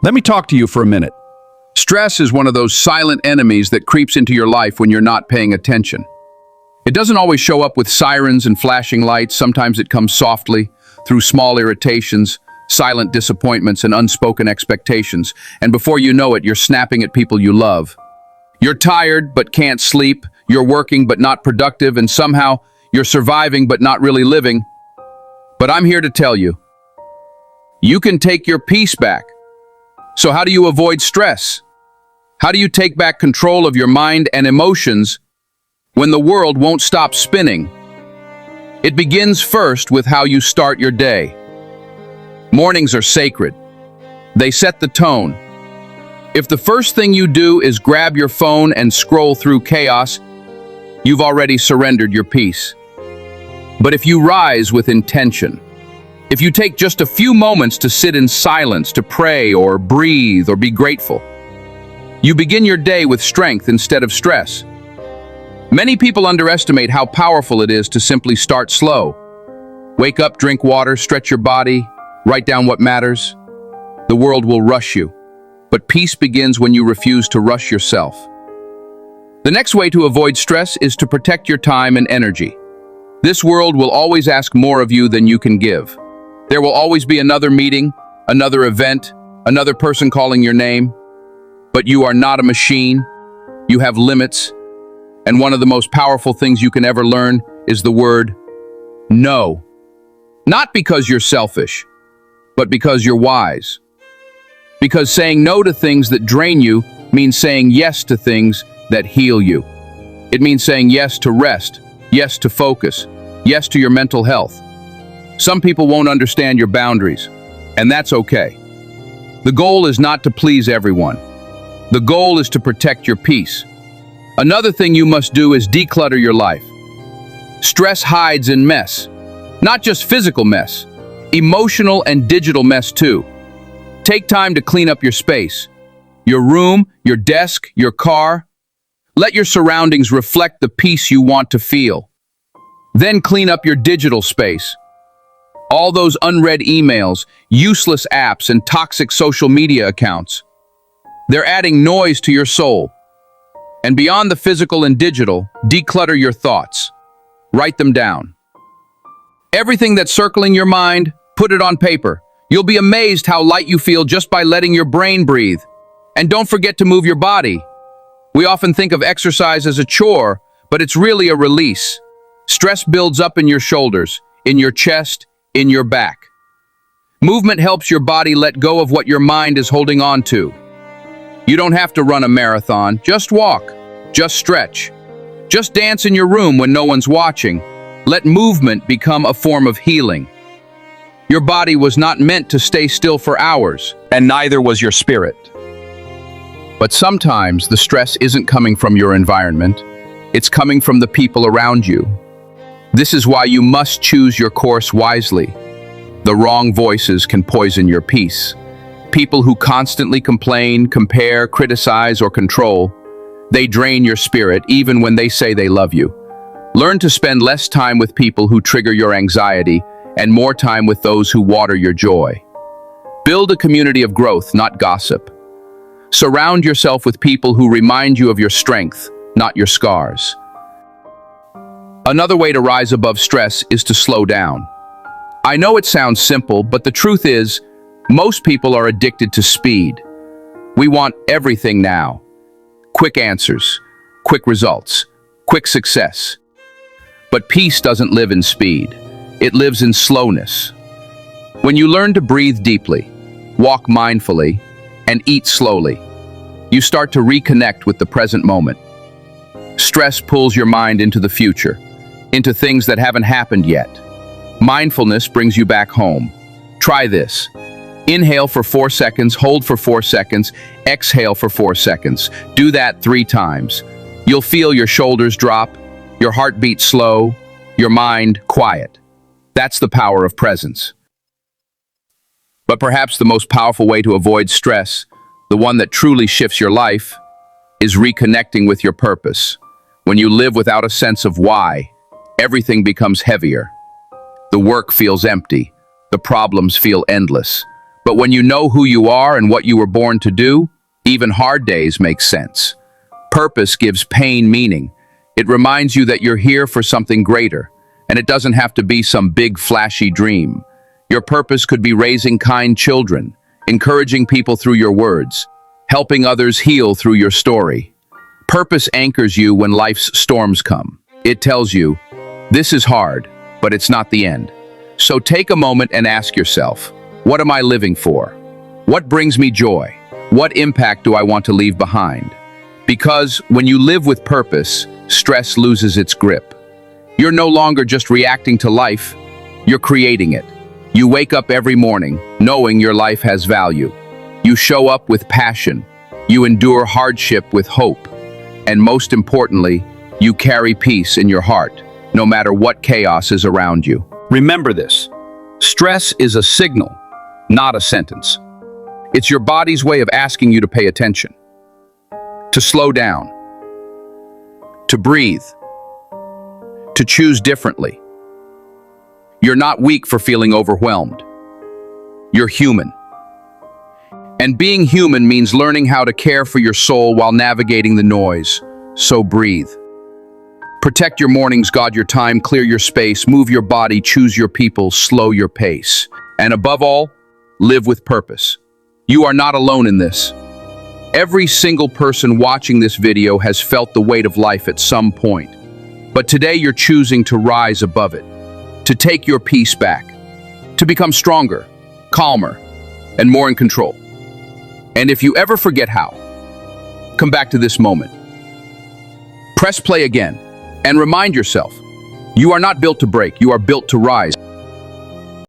Let me talk to you for a minute. Stress is one of those silent enemies that creeps into your life when you're not paying attention. It doesn't always show up with sirens and flashing lights. Sometimes it comes softly, through small irritations, silent disappointments, and unspoken expectations. And before you know it, you're snapping at people you love. You're tired but can't sleep. You're working but not productive, and somehow you're surviving but not really living. But I'm here to tell you, you can take your peace back. So how do you avoid stress? How do you take back control of your mind and emotions when the world won't stop spinning? It begins first with how you start your day. Mornings are sacred. They set the tone. If the first thing you do is grab your phone and scroll through chaos, you've already surrendered your peace. But if you rise with intention, if you take just a few moments to sit in silence, to pray or breathe or be grateful, you begin your day with strength instead of stress. Many people underestimate how powerful it is to simply start slow. Wake up, drink water, stretch your body, write down what matters. The world will rush you, but peace begins when you refuse to rush yourself. The next way to avoid stress is to protect your time and energy. This world will always ask more of you than you can give. There will always be another meeting, another event, another person calling your name. But you are not a machine. You have limits. And one of the most powerful things you can ever learn is the word no. Not because you're selfish, but because you're wise. Because saying no to things that drain you means saying yes to things that heal you. It means saying yes to rest, yes to focus, yes to your mental health. Some people won't understand your boundaries, and that's okay. The goal is not to please everyone. The goal is to protect your peace. Another thing you must do is declutter your life. Stress hides in mess, not just physical mess, emotional and digital mess too. Take time to clean up your space, your room, your desk, your car. Let your surroundings reflect the peace you want to feel. Then clean up your digital space. All those unread emails, useless apps, and toxic social media accounts. They're adding noise to your soul. And beyond the physical and digital, declutter your thoughts. Write them down. Everything that's circling your mind, put it on paper. You'll be amazed how light you feel just by letting your brain breathe. And don't forget to move your body. We often think of exercise as a chore, but it's really a release. Stress builds up in your shoulders, in your chest, in your back. Movement helps your body let go of what your mind is holding on to. You don't have to run a marathon. Just walk. Just stretch. Just dance in your room when no one's watching. Let movement become a form of healing. Your body was not meant to stay still for hours, and neither was your spirit. But sometimes the stress isn't coming from your environment. It's coming from the people around you. This is why you must choose your course wisely. The wrong voices can poison your peace. People who constantly complain, compare, criticize, or control, they drain your spirit even when they say they love you. Learn to spend less time with people who trigger your anxiety and more time with those who water your joy. Build a community of growth, not gossip. Surround yourself with people who remind you of your strength, not your scars. Another way to rise above stress is to slow down. I know it sounds simple, but the truth is, most people are addicted to speed. We want everything now. Quick answers, quick results, quick success. But peace doesn't live in speed. It lives in slowness. When you learn to breathe deeply, walk mindfully, and eat slowly, you start to reconnect with the present moment. Stress pulls your mind into the future, into things that haven't happened yet. Mindfulness brings you back home. Try this. Inhale for 4 seconds, hold for 4 seconds, exhale for 4 seconds. Do that 3 times. You'll feel your shoulders drop, your heartbeat slow, your mind quiet. That's the power of presence. But perhaps the most powerful way to avoid stress, the one that truly shifts your life, is reconnecting with your purpose. When you live without a sense of why, everything becomes heavier. The work feels empty. The problems feel endless. But when you know who you are and what you were born to do, even hard days make sense. Purpose gives pain meaning. It reminds you that you're here for something greater, and it doesn't have to be some big flashy dream. Your purpose could be raising kind children, encouraging people through your words, helping others heal through your story. Purpose anchors you when life's storms come. It tells you, this is hard, but it's not the end. So take a moment and ask yourself, what am I living for? What brings me joy? What impact do I want to leave behind? Because when you live with purpose, stress loses its grip. You're no longer just reacting to life, you're creating it. You wake up every morning knowing your life has value. You show up with passion. You endure hardship with hope. And most importantly, you carry peace in your heart, no matter what chaos is around you. Remember this. Stress is a signal, not a sentence. It's your body's way of asking you to pay attention, to slow down, to breathe, to choose differently. You're not weak for feeling overwhelmed. You're human. And being human means learning how to care for your soul while navigating the noise. So breathe. Protect your mornings, guard your time, clear your space, move your body, choose your people, slow your pace. And above all, live with purpose. You are not alone in this. Every single person watching this video has felt the weight of life at some point. But today you're choosing to rise above it, to take your peace back, to become stronger, calmer, and more in control. And if you ever forget how, come back to this moment. Press play again and remind yourself, you are not built to break, you are built to rise.